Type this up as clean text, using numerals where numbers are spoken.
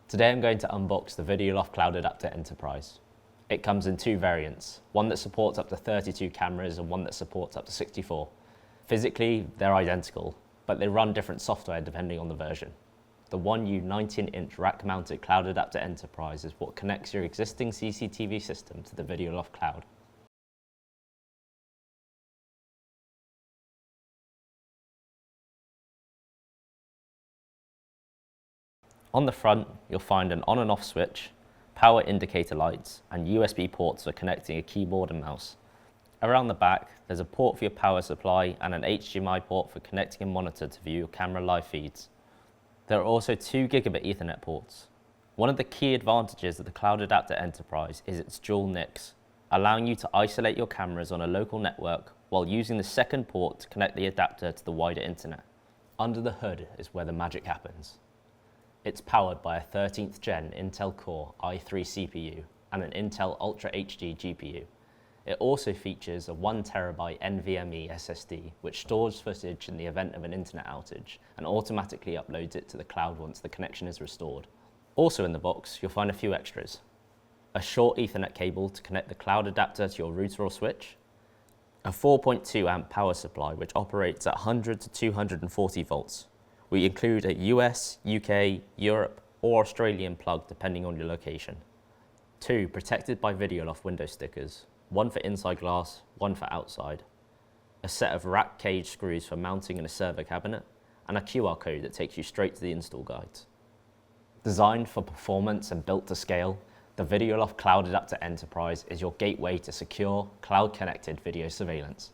Today I'm going to unbox the Videoloft Cloud Adapter Enterprise. It comes in two variants, one that supports up to 32 cameras and one that supports up to 64. Physically, they're identical, but they run different software depending on the version. The 1U 19-inch rack-mounted Cloud Adapter Enterprise is what connects your existing CCTV system to the Videoloft Cloud. On the front, you'll find an on and off switch, power indicator lights, and USB ports for connecting a keyboard and mouse. Around the back, there's a port for your power supply and an HDMI port for connecting a monitor to view your camera live feeds. There are also 2 gigabit Ethernet ports. One of the key advantages of the Cloud Adapter Enterprise is its dual NICs, allowing you to isolate your cameras on a local network while using the second port to connect the adapter to the wider internet. Under the hood is where the magic happens. It's powered by a 13th gen Intel Core i3 CPU and an Intel Ultra HD GPU. It also features a 1TB NVMe SSD, which stores footage in the event of an internet outage and automatically uploads it to the cloud once the connection is restored. Also in the box, you'll find a few extras. A short Ethernet cable to connect the cloud adapter to your router or switch, a 4.2 amp power supply which operates at 100 to 240 volts. We include a US, UK, Europe or Australian plug depending on your location. 2 protected by Videoloft window stickers, one for inside glass, one for outside. A set of rack cage screws for mounting in a server cabinet, and a QR code that takes you straight to the install guides. Designed for performance and built to scale, the Videoloft Cloud Adapter Enterprise is your gateway to secure, cloud-connected video surveillance.